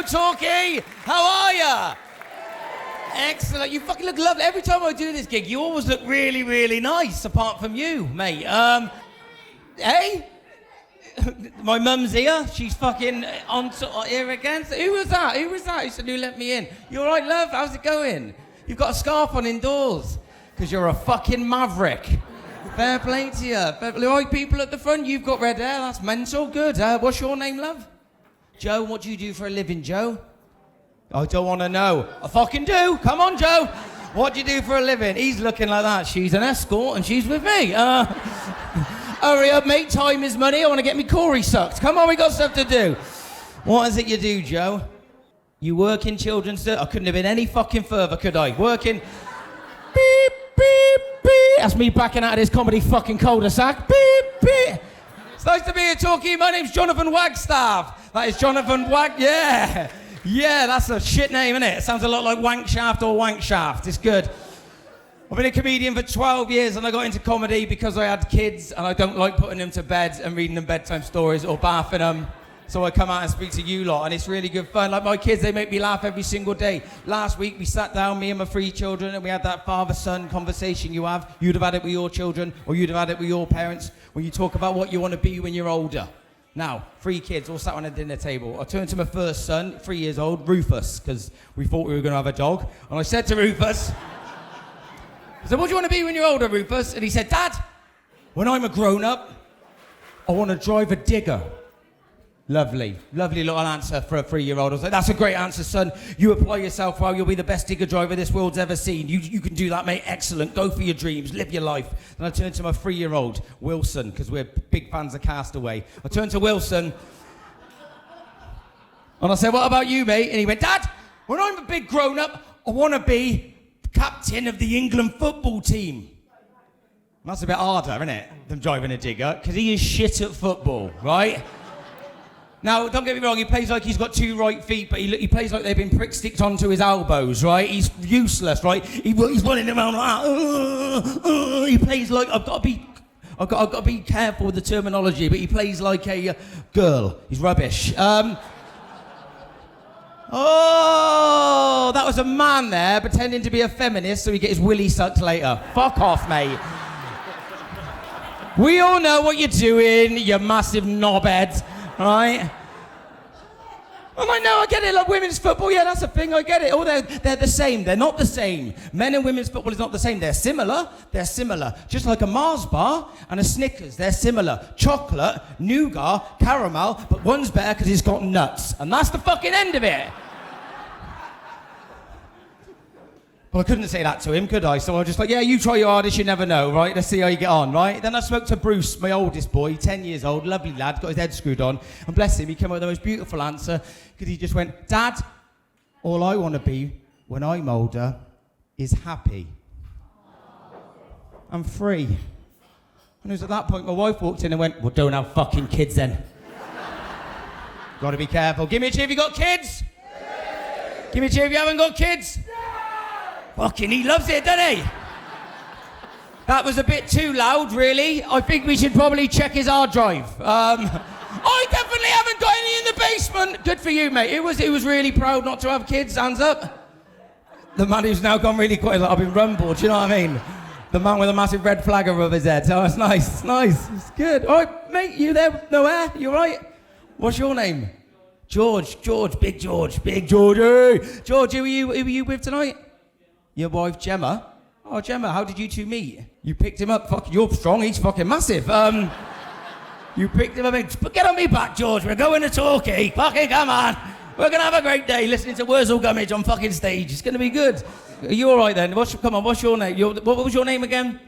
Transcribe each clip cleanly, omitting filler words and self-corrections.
Torquay! How are ya? Excellent. You fucking look lovely. Every time I do this gig, you always look really, really nice, apart from you, mate. Hey? My mum's here. She's fucking here again. So who was that? Who said who let me in? You all right, love? How's it going? You've got a scarf on indoors. Because you're a fucking maverick. Fair play to you. Fair play. All right, people at the front, you've got red hair. That's mental. Good. What's your name, love? Joe. What do you do for a living, Joe? I don't want to know. I fucking do. Come on, Joe. What do you do for a living? He's looking like that. She's an escort and she's with me. Hurry up, mate. Time is money. I want to get me Corey sucked. Come on, we got stuff to do. What is it you do, Joe? You work in children's... I couldn't have been any fucking further, could I? Working... Beep, beep, beep. That's me backing out of this comedy fucking cul-de-sac. Beep, beep. It's nice to be here, Torquay. My name's Jonathan Wagstaffe. That is Jonathan Yeah. Yeah, that's a shit name, isn't it? It sounds a lot like Wankshaft or Wankshaft. It's good. I've been a comedian for 12 years and I got into comedy because I had kids and I don't like putting them to bed and reading them bedtime stories or bathing them. So I come out and speak to you lot and it's really good fun. Like my kids, they make me laugh every single day. Last week we sat down, me and my 3 children, and we had that father-son conversation you have. You'd have had it with your children or you'd have had it with your parents when you talk about what you want to be when you're older. Now, 3 kids all sat on a dinner table. I turned to my first son, 3 years old, Rufus, because we thought we were going to have a dog. And I said to Rufus, I said, what do you want to be when you're older, Rufus? And he said, Dad, when I'm a grown-up, I want to drive a digger. Lovely, lovely little answer for a 3-year-old. I was like, that's a great answer, son. You apply yourself well, you'll be the best digger driver this world's ever seen. You can do that, mate. Excellent. Go for your dreams. Live your life. Then I turned to my 3-year-old, Wilson, because we're big fans of Castaway. I turned to Wilson, and I said, what about you, mate? And he went, Dad, when I'm a big grown-up, I want to be captain of the England football team. And that's a bit harder, isn't it, than driving a digger, because he is shit at football, right? Now, don't get me wrong, he plays like he's got 2 right feet, but he plays like they've been prick-sticked onto his elbows, right? He's useless, right? He's running around like that. He plays like... I've got to be careful with the terminology, but he plays like a girl. He's rubbish. Oh, that was a man there pretending to be a feminist so he get his willy sucked later. Fuck off, mate. We all know what you're doing, you massive knobhead. Right? I'm like, no, I get it, like women's football, yeah, that's a thing, I get it. Oh, they're the same, they're not the same. Men and women's football is not the same, they're similar. Just like a Mars bar and a Snickers, they're similar. Chocolate, nougat, caramel, but one's better because it's got nuts. And that's the fucking end of it. Well, I couldn't say that to him, could I? So I was just like, yeah, you try your hardest, you never know, right? Let's see how you get on, right? Then I spoke to Bruce, my oldest boy, 10 years old, lovely lad, got his head screwed on. And bless him, he came up with the most beautiful answer, because he just went, Dad, all I want to be when I'm older is happy. I'm free. And it was at that point my wife walked in and went, well, don't have fucking kids then. Gotta be careful. Give me a cheer if you got kids. Give me a cheer if you haven't got kids. Fucking, he loves it, doesn't he? That was a bit too loud, really. I think we should probably check his hard drive. I definitely haven't got any in the basement. Good for you, mate. He was really proud not to have kids. Hands up. The man who's now gone really quiet, like, I've been rumbled, do you know what I mean? The man with a massive red flag above his head. Oh, it's nice, it's nice. It's good. All right, mate, you there? No hair? You all right? What's your name? George, Big George. Hey. George, who are you with tonight? Your wife, Gemma? Oh, Gemma, how did you 2 meet? You picked him up, fuck, you're strong, he's fucking massive. You picked him up, but get on me back, George, we're going to Torquay, fucking come on. We're going to have a great day listening to Wurzel Gummidge on fucking stage, it's going to be good. Are you all right then? Come on, what's your name? What was your name again?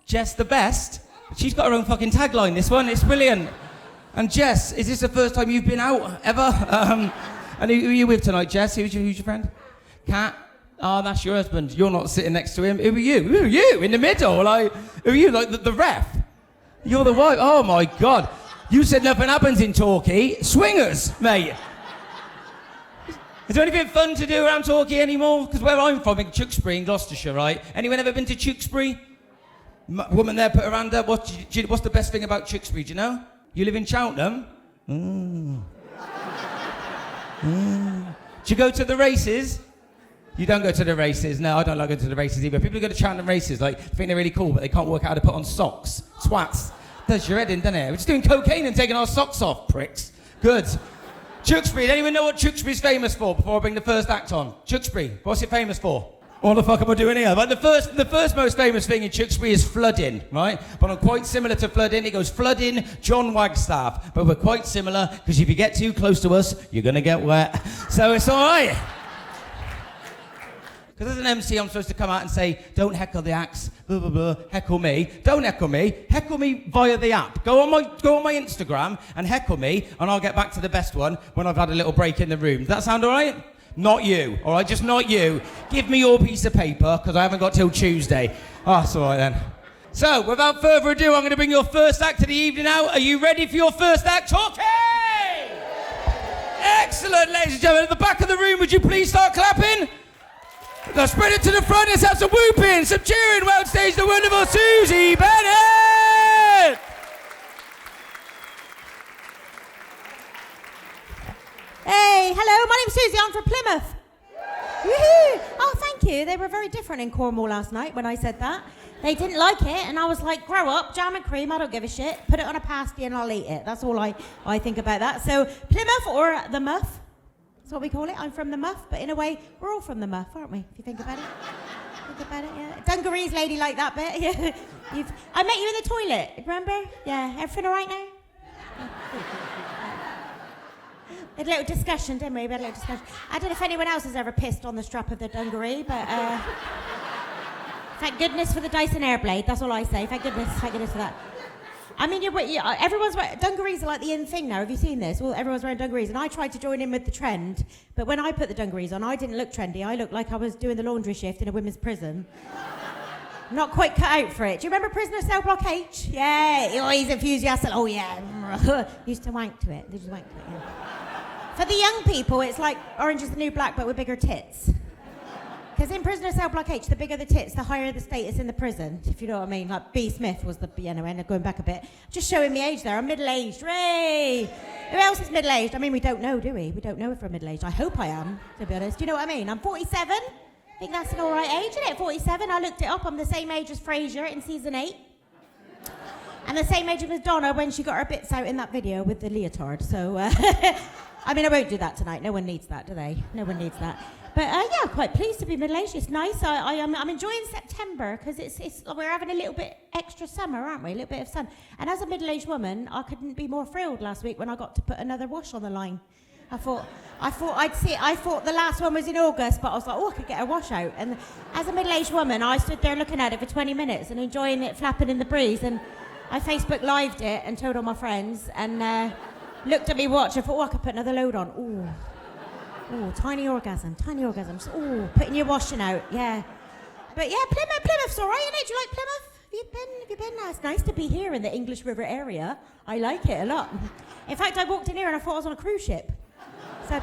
Jess the Best? She's got her own fucking tagline, this one, it's brilliant. And Jess, is this the first time you've been out, ever? And who are you with tonight, Jess? Who's your friend? Kat? Oh, that's your husband. You're not sitting next to him. Who are you? Who are you? In the middle? Like, who are you? Like the ref? You're the wife? Oh, my God. You said nothing happens in Torquay. Swingers, mate. Is there anything fun to do around Torquay anymore? Because where I'm from, in Tewkesbury, in Gloucestershire, right? Anyone ever been to Tewkesbury? Woman there put her hand up. What's the best thing about Tewkesbury, do you know? You live in Cheltenham? Do you go to the races? You don't go to the races. No, I don't like going to the races either. People who go to Cheltenham races, like, think they're really cool, but they can't work out how to put on socks. Twats. Does your head in, doesn't it? We're just doing cocaine and taking our socks off, pricks. Good. Tewkesbury, anyone know what Tewkesbury's famous for before I bring the first act on? Tewkesbury, what's it famous for? What the fuck am I doing here? Like the first most famous thing in Tewkesbury is flooding, right? But I'm quite similar to flooding. It goes flooding, Jon Wagstaffe. But we're quite similar, because if you get too close to us, you're gonna get wet. So it's all right. Because as an MC, I'm supposed to come out and say, don't heckle the acts, blah, blah, blah, heckle me. Don't heckle me via the app. Go on my Instagram and heckle me, and I'll get back to the best one when I've had a little break in the room. Does that sound all right? Not you, all right? Just not you. Give me your piece of paper, because I haven't got till Tuesday. Oh, it's all right then. So, without further ado, I'm going to bring your first act of the evening out. Are you ready for your first act? Torquay! Excellent, ladies and gentlemen. At the back of the room, would you please start clapping? Now spread it to the front. Let's have some whooping, some cheering. Well, on stage, the wonderful Suzy Bennett! Hey, hello, my name's Susie, I'm from Plymouth. Woohoo! Oh, thank you. They were very different in Cornwall last night when I said that. They didn't like it, and I was like, grow up, jam and cream, I don't give a shit. Put it on a pasty and I'll eat it. That's all I think about that. So, Plymouth or the Muff, that's what we call it. I'm from the Muff, but in a way, we're all from the Muff, aren't we? If you think about it. Think about it, yeah. Dungarees lady like that bit, yeah. I met you in the toilet, remember? Yeah, everything all right now? We had a little discussion, didn't we? We had a little discussion. I don't know if anyone else has ever pissed on the strap of their dungaree, but thank goodness for the Dyson Airblade. That's all I say. Thank goodness for that. I mean, everyone's wearing dungarees are like the in thing now. Have you seen this? Well, everyone's wearing dungarees, and I tried to join in with the trend, but when I put the dungarees on, I didn't look trendy. I looked like I was doing the laundry shift in a women's prison. Not quite cut out for it. Do you remember Prisoner Cell Block H? Yeah. Oh, he's enthusiastic. Oh, yeah. Used to wank to it. They just wank to it, yeah. For the young people, it's like Orange is the New Black, but with bigger tits. Because in Prisoner Cell Block H, the bigger the tits, the higher the status in the prison, if you know what I mean. Like B. Smith was the, and going back a bit. Just showing me age there. I'm middle-aged. Ray! Who else is middle-aged? I mean, we don't know, do we? We don't know if we're middle-aged. I hope I am, to be honest. Do you know what I mean? I'm 47. I think that's an all right age, isn't it? 47. I looked it up. I'm the same age as Frasier in season 8. And the same age as Madonna when she got her bits out in that video with the leotard. So, I mean, I won't do that tonight. No one needs that, do they? No one needs that. But yeah, quite pleased to be middle-aged. It's nice. I'm enjoying September because we're having a little bit extra summer, aren't we? A little bit of sun. And as a middle-aged woman, I couldn't be more thrilled last week when I got to put another wash on the line. I thought the last one was in August, but I was like, oh, I could get a wash out. And as a middle-aged woman, I stood there looking at it for 20 minutes and enjoying it flapping in the breeze. And I Facebook Lived it and told all my friends and looked at me watch. I thought, oh, I could put another load on. Ooh, tiny orgasms. Ooh, putting your washing out, yeah. But yeah, Plymouth's all right, isn't it? Do you like Plymouth? Have you been? No, it's nice to be here in the English River area. I like it a lot. In fact, I walked in here and I thought I was on a cruise ship. So I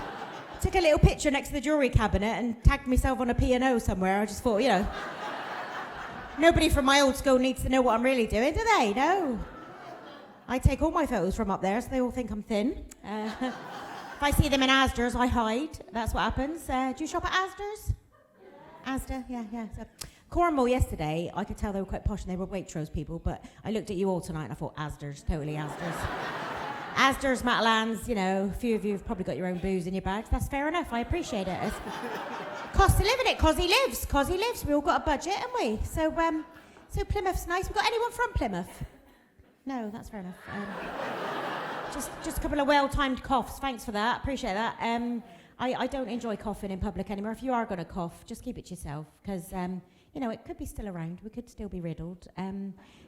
took a little picture next to the jewellery cabinet and tagged myself on a P&O somewhere. I just thought, nobody from my old school needs to know what I'm really doing, do they? No. I take all my photos from up there, so they all think I'm thin. If I see them in Asda's, I hide. That's what happens. Do you shop at Asda's? Asda, yeah. So, Cornwall yesterday, I could tell they were quite posh and they were Waitrose people, but I looked at you all tonight and I thought, Asda's, totally Asda's. Asda's, Matalan's, a few of you have probably got your own booze in your bags. That's fair enough, I appreciate it. Cost of living it, cause he lives. We all got a budget, haven't we? So Plymouth's nice. We got anyone from Plymouth? No, that's fair enough. Just a couple of well-timed coughs. Thanks for that. Appreciate that. I don't enjoy coughing in public anymore. If you are going to cough, just keep it to yourself, because it could be still around. We could still be riddled. Do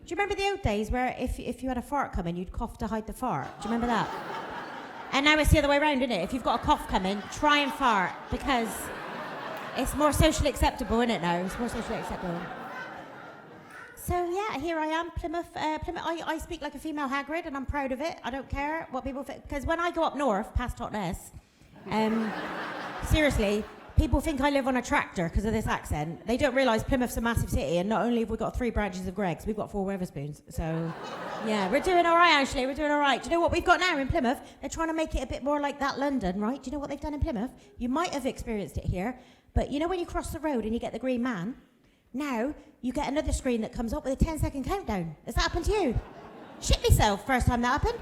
you remember the old days where if you had a fart coming, you'd cough to hide the fart? Do you remember that? And now it's the other way around, isn't it? If you've got a cough coming, try and fart, because it's more socially acceptable, isn't it? Now it's more socially acceptable. So yeah, here I am, Plymouth. I speak like a female Hagrid, and I'm proud of it. I don't care what people think, because when I go up north past Totnes, seriously, People think I live on a tractor because of this accent. They don't realise Plymouth's a massive city, and not only have we got 3 branches of Greggs, we've got 4 Wetherspoons. So, yeah, we're doing all right, actually. We're doing all right. Do you know what we've got now in Plymouth? They're trying to make it a bit more like that London, right? Do you know what they've done in Plymouth? You might have experienced it here, but you know when you cross the road and you get the green man? Now, you get another screen that comes up with a 10-second countdown. Has that happened to you? Shit myself, first time that happened.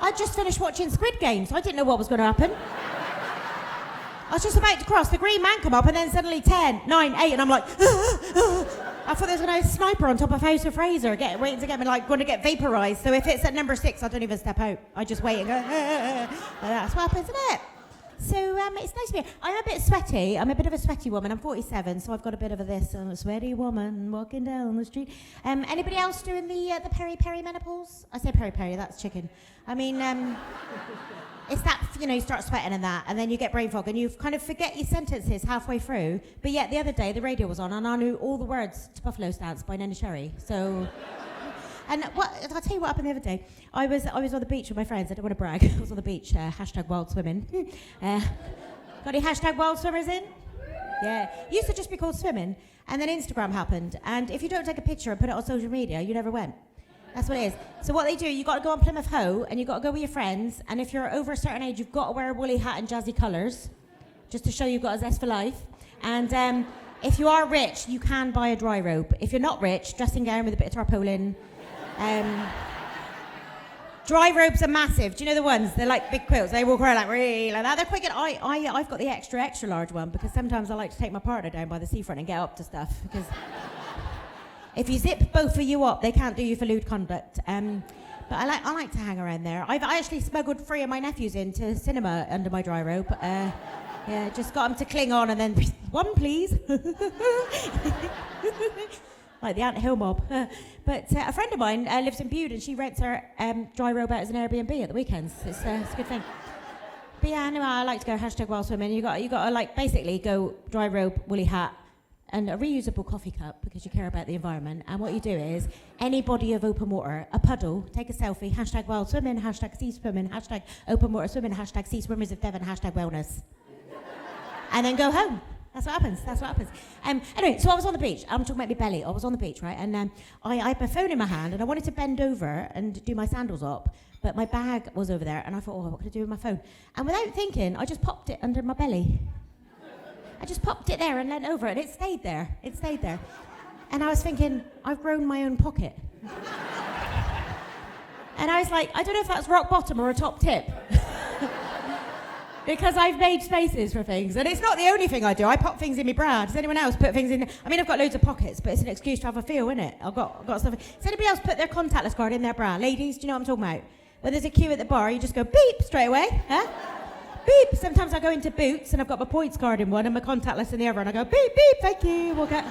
I just finished watching Squid Game, so I didn't know what was going to happen. I was just about to cross, the green man come up, and then suddenly 10, 9, 8, and I'm like, I thought there was a sniper on top of House of Fraser, waiting to get me, like, going to get vaporised. So if it's at number 6, I don't even step out. I just wait and go, that's what happens, isn't it? So it's nice to be here. I'm a bit sweaty. I'm a bit of a sweaty woman. I'm 47, so I've got a bit of a this. I'm a sweaty woman walking down the street. Anybody else doing the peri menopause? I say peri, that's chicken. I mean, it's that, you start sweating and that, and then you get brain fog, and you kind of forget your sentences halfway through. But yet the other day, the radio was on, and I knew all the words to Buffalo Stance by Nenna Sherry. So... And I'll tell you what happened the other day. I was on the beach with my friends. I don't want to brag. I was on the beach, hashtag wild swimming. Got any hashtag wild swimmers in? Yeah. It used to just be called swimming. And then Instagram happened. And if you don't take a picture and put it on social media, you never went. That's what it is. So what they do, you got to go on Plymouth Hoe, and you got to go with your friends. And if you're over a certain age, you've got to wear a woolly hat and jazzy colours, just to show you've got a zest for life. And if you are rich, you can buy a dry rope. If you're not rich, dressing gown with a bit of tarpaulin. Dry robes are massive. Do you know the ones? They're like big quilts. They walk around like really like that. They're quite good. I've got the extra large one because sometimes I like to take my partner down by the seafront and get up to stuff. Because if you zip both of you up, they can't do you for lewd conduct. But I like to hang around there. I actually smuggled 3 of my nephews into cinema under my dry rope. Yeah, just got them to cling on and then 1, please. Like the Ant Hill mob. But a friend of mine lives in Bude, and she rents her dry robe out as an Airbnb at the weekends. It's a good thing. But yeah, anyway, I like to go hashtag wild swimming. You got to like basically go dry robe, woolly hat, and a reusable coffee cup because you care about the environment. And what you do is any body of open water, a puddle, take a selfie, hashtag wild swimming, hashtag sea swimming, hashtag open water swimming, hashtag sea swimmers of Devon, hashtag wellness. And then go home. That's what happens. Anyway, so I was on the beach. I'm talking about my belly. I was on the beach, right? And I had my phone in my hand, and I wanted to bend over and do my sandals up, but my bag was over there, and I thought, what can I do with my phone? And without thinking, I just popped it under my belly. I just popped it there and leant over it, and it stayed there. And I was thinking, I've grown my own pocket. And I was like, I don't know if that's rock bottom or a top tip. Because I've made spaces for things. And it's not the only thing I do. I pop things in my bra. Does anyone else put things in? I mean, I've got loads of pockets, but it's an excuse to have a feel, isn't it? I've got stuff. Does anybody else put their contactless card in their bra? Ladies, do you know what I'm talking about? When there's a queue at the bar, you just go beep straight away. Huh? Beep. Sometimes I go into Boots and I've got my points card in one and my contactless in the other, and I go beep, beep, thank you. We'll get.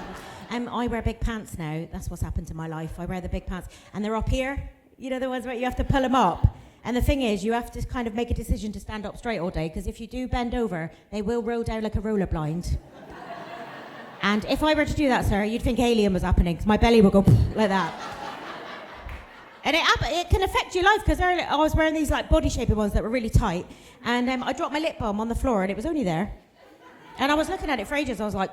I wear big pants now. That's what's happened to my life. I wear the big pants. And they're up here. You know the ones where you have to pull them up? And the thing is, you have to kind of make a decision to stand up straight all day, because if you do bend over, they will roll down like a roller blind. And if I were to do that, sir, you'd think Alien was happening, because my belly would go like that. And it can affect your life, because I was wearing these like body shaping ones that were really tight, and I dropped my lip balm on the floor, and it was only there. And I was looking at it for ages. I was like,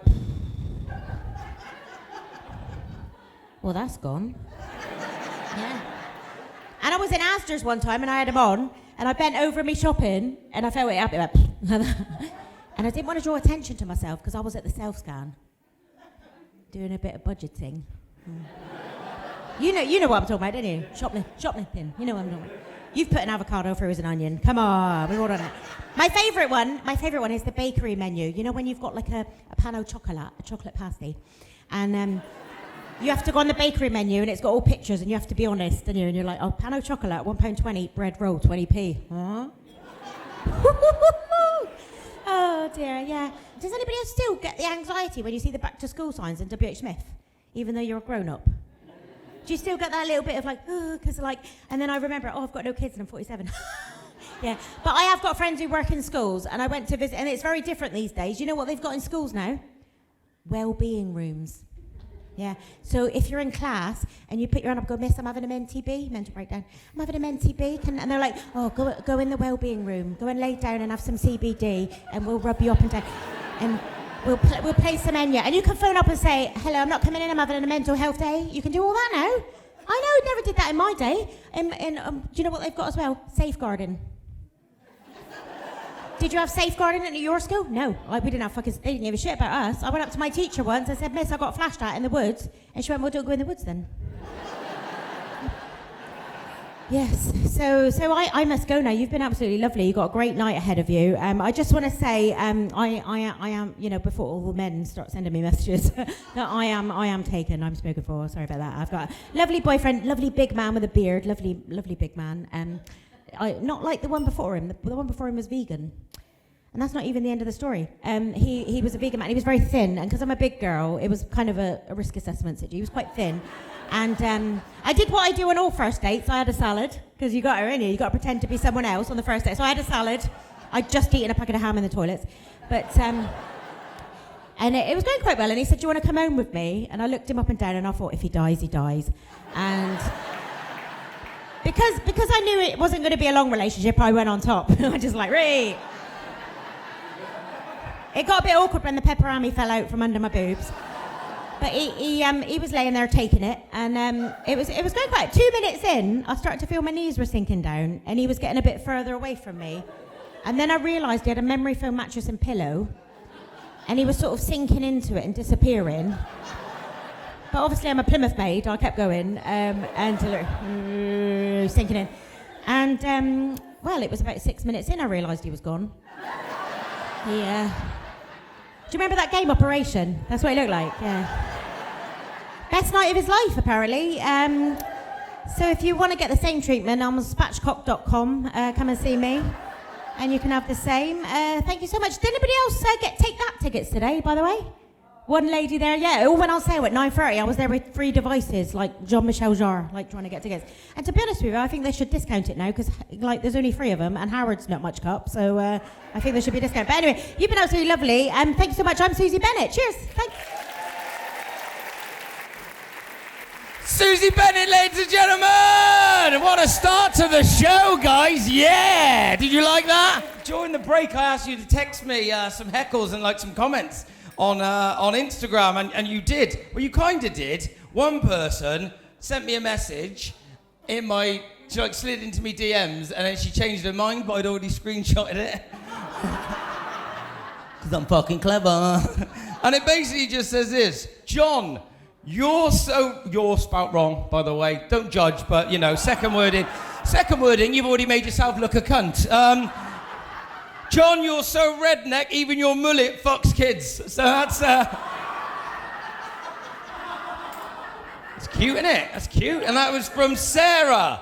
well, that's gone. Yeah. And I was in Asda's one time, and I had them on, and I bent over me shopping, and I felt it happy, like, and I didn't want to draw attention to myself because I was at the self-scan, doing a bit of budgeting. You know what I'm talking about, don't you? Shoplifting. You know what I'm talking about. You've put an avocado through as an onion. Come on, we've all done it. My favourite one is the bakery menu. You know when you've got like a pan au chocolat, a chocolate pasty, and you have to go on the bakery menu, and it's got all pictures, and you have to be honest, and you're like, oh, pan au chocolat, £1.20, bread roll, 20p. Huh? Oh dear, yeah. Does anybody else still get the anxiety when you see the back to school signs in WH Smith, even though you're a grown up? Do you still get that little bit of like, because like, and then I remember, I've got no kids and I'm 47. Yeah, but I have got friends who work in schools, and I went to visit, and it's very different these days. You know what they've got in schools now? Well-being rooms. Yeah, so if you're in class and you put your hand up and go, miss, I'm having a MTB, mental breakdown. I'm having a MTB, and they're like, oh, go in the well-being room, go and lay down and have some CBD, and we'll rub you up and down. And We'll play some Enya. And you can phone up and say, hello, I'm not coming in, I'm having a mental health day. You can do all that now. I know, never did that in my day. Do you know what they've got as well? Safeguarding. Did you have safeguarding at your school? No, we didn't have fucking, they didn't give a shit about us. I went up to my teacher once and said, miss, I got flashed at in the woods. And she went, well, don't go in the woods then. Yes, so I must go now. You've been absolutely lovely. You've got a great night ahead of you. I just want to say, I am, before all the men start sending me messages, that I am taken. I'm spoken for. Sorry about that. I've got a lovely boyfriend, lovely big man with a beard, lovely big man. Not like the one before him. The one before him was vegan. And that's not even the end of the story. He was a vegan man. He was very thin, and because I'm a big girl, it was kind of a risk assessment. He was quite thin. And I did what I do on all first dates. I had a salad, because you got her in here. You got to pretend to be someone else on the first date. So I had a salad. I'd just eaten a packet of ham in the toilets. But, and it was going quite well. And he said, do you want to come home with me? And I looked him up and down, and I thought, if he dies, he dies. And because I knew it wasn't going to be a long relationship, I went on top. I just like, right. It got a bit awkward when the pepperami fell out from under my boobs. But he was laying there taking it, and it was going quite. 2 minutes in, I started to feel my knees were sinking down, and he was getting a bit further away from me. And then I realised he had a memory foam mattress and pillow, and he was sort of sinking into it and disappearing. But obviously I'm a Plymouth maid, I kept going, and sinking in. And, well, it was about 6 minutes in I realised he was gone. Do you remember that game, Operation? That's what it looked like, yeah. Best night of his life, apparently. So if you want to get the same treatment, I'm on spatchcock.com. Come and see me, and you can have the same. Thank you so much. Did anybody else take that tickets today, by the way? One lady there, yeah. It all went on sale at 9:30. I was there with 3 devices, like Jean-Michel Jarre, like trying to get tickets. And to be honest with you, I think they should discount it now, because like there's only 3 of them, and Howard's not much cup, so I think there should be a discount. But anyway, you've been absolutely lovely, and thank you so much. I'm Suzy Bennett. Cheers. Thanks. Suzy Bennett, ladies and gentlemen! What a start to the show, guys! Yeah! Did you like that? During the break, I asked you to text me some heckles and like some comments on Instagram, and you did. Well, you kind of did. One person sent me a message she like slid into me DMs, and then she changed her mind, but I'd already screenshotted it. Because I'm fucking clever. And it basically just says this: John, you're spelt wrong, by the way. Don't judge, but second wording, you've already made yourself look a cunt. John, you're so redneck, even your mullet fucks kids. So that's it's cute, isn't it? That's cute. And that was from Sarah.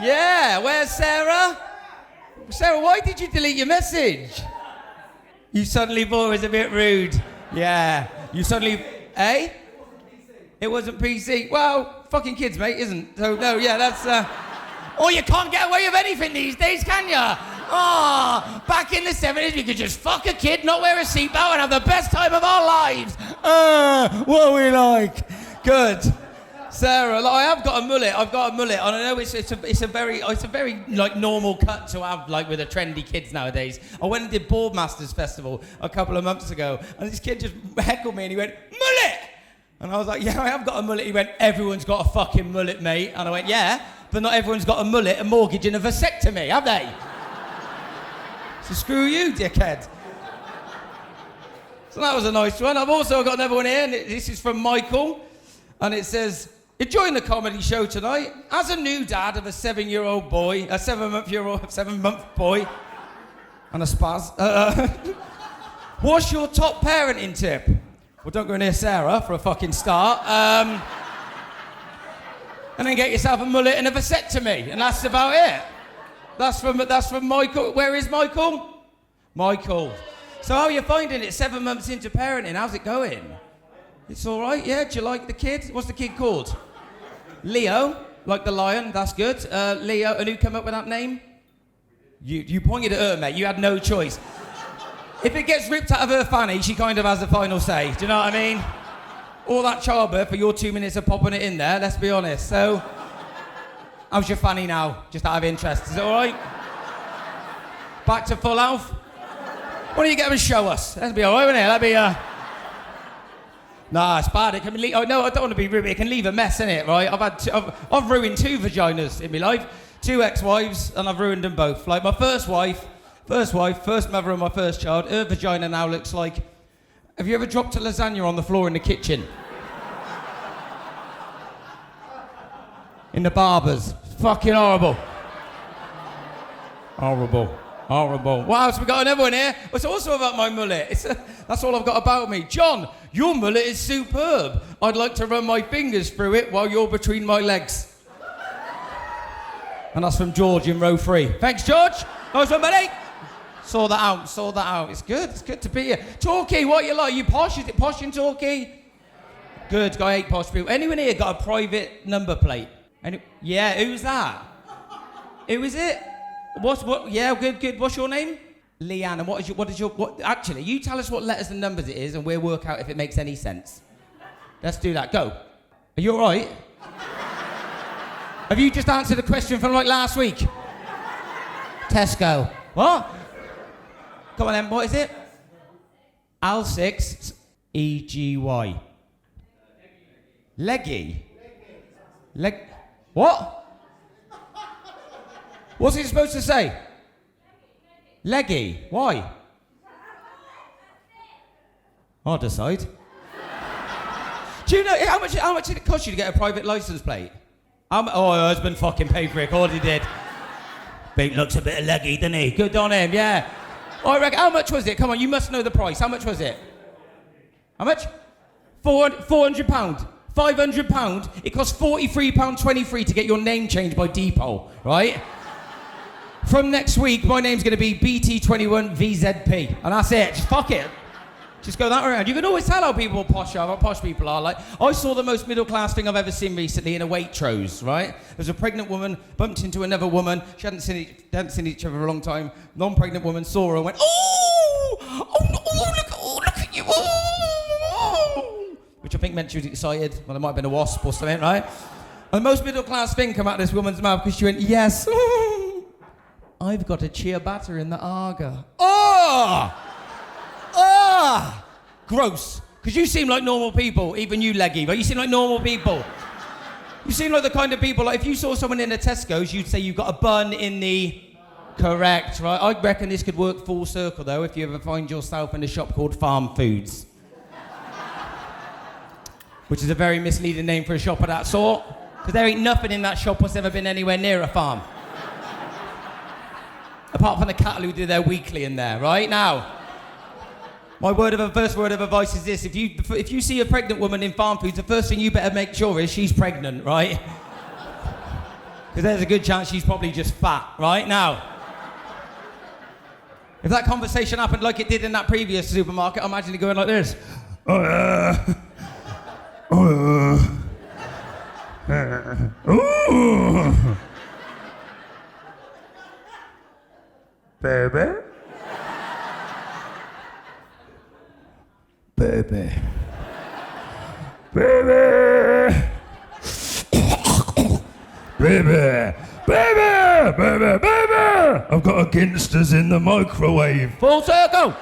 Yeah, where's Sarah? Sarah, why did you delete your message? You suddenly thought it was a bit rude. Yeah. You suddenly, eh? It wasn't PC. Well, fucking kids, mate, isn't. So, no, yeah, that's, Oh, you can't get away with anything these days, can ya? Oh, back in the 70s, we could just fuck a kid, not wear a seatbelt, and have the best time of our lives. What are we like? Good. Sarah, I have got a mullet. I've got a mullet, and I know it's a very like normal cut to have like with the trendy kids nowadays. I went and did Boardmasters Festival a couple of months ago, and this kid just heckled me, and he went, mullet! And I was like, yeah, I have got a mullet. He went, everyone's got a fucking mullet, mate. And I went, yeah, but not everyone's got a mullet, a mortgage, and a vasectomy, have they? So screw you, dickhead. So that was a nice one. I've also got another one here, and this is from Michael, and it says, enjoying the comedy show tonight. As a new dad of a 7-month boy, and a spaz, what's your top parenting tip? Well, don't go near Sarah for a fucking start. And then get yourself a mullet and a vasectomy, and that's about it. That's from Michael. Where is Michael? Michael. So how are you finding it 7 months into parenting? How's it going? It's all right, yeah? Do you like the kid? What's the kid called? Leo, like the lion, that's good. Leo, and who came up with that name? You pointed at her, mate. You had no choice. If it gets ripped out of her fanny, she kind of has the final say. Do you know what I mean? All that childbirth for your 2 minutes of popping it in there, let's be honest. So, how's your fanny now? Just out of interest. Is it all right? Back to full health? Why don't you get them and show us? That'd be all right, wouldn't it? That'd be, Nah, it's bad. It can leave... Oh, no, I don't want to be rude. It can leave a mess, innit, right? I've ruined 2 vaginas in my life. 2 ex-wives, and I've ruined them both. Like, my first mother of my first child, her vagina now looks like... Have you ever dropped a lasagna on the floor in the kitchen? In the barber's. Fucking horrible. Horrible. What else? We got another one here. It's also about my mullet. That's all I've got about me. John, your mullet is superb. I'd like to run my fingers through it while you're between my legs. And that's from George in row 3. Thanks, George. Nice one, buddy. Saw that out. It's good to be here. Torquay, what you like? You posh? Is it posh in Torquay? Good, I hate posh people. Anyone here got a private number plate? Yeah, who's that? Who is it? Yeah, good. What's your name? Leanne. And actually, you tell us what letters and numbers it is and we'll work out if it makes any sense. Let's do that. Go. Are you all right? Have you just answered a question from like last week? Tesco. What? Come on then, what is it? Al6 EGY. Leggy. What? What's it supposed to say? Leggy. Why? I'll decide. Do you know how much did it cost you to get a private license plate? Oh, her husband fucking paid for it. Of course he did. Pete looks a bit leggy, doesn't he? Good on him, yeah. I reckon, how much was it? Come on, you must know the price. How much was it? How much? £400. £500. It costs £43.23 to get your name changed by Depot, right? From next week, my name's going to be BT21VZP, and that's it. Just fuck it. Just go that way around. You can always tell how posh people are. Like, I saw the most middle-class thing I've ever seen recently in a Waitrose, right? There was a pregnant woman, bumped into another woman. She hadn't seen each other for a long time. Non-pregnant woman saw her and went, look at you, which I think meant she was excited. Well, it might have been a wasp or something, right? And the most middle-class thing came out of this woman's mouth because she went, yes, I've got a ciabatta in the Arga. Gross. Because you seem like normal people, even you, Leggy, but you seem like normal people. You seem like the kind of people, like if you saw someone in a Tesco's, you'd say you've got a bun in the... Correct, right? I reckon this could work full circle, though, if you ever find yourself in a shop called Farm Foods. Which is a very misleading name for a shop of that sort. Because there ain't nothing in that shop that's ever been anywhere near a farm. Apart from the cattle who do their weekly in there, right? Now, my first word of advice is this. If you see a pregnant woman in Farm Foods, the first thing you better make sure is she's pregnant, right? Because there's a good chance she's probably just fat, right? Now, if that conversation happened like it did in that previous supermarket, I imagine it going like this. Baby. I've got a Ginsters in the microwave. Full circle.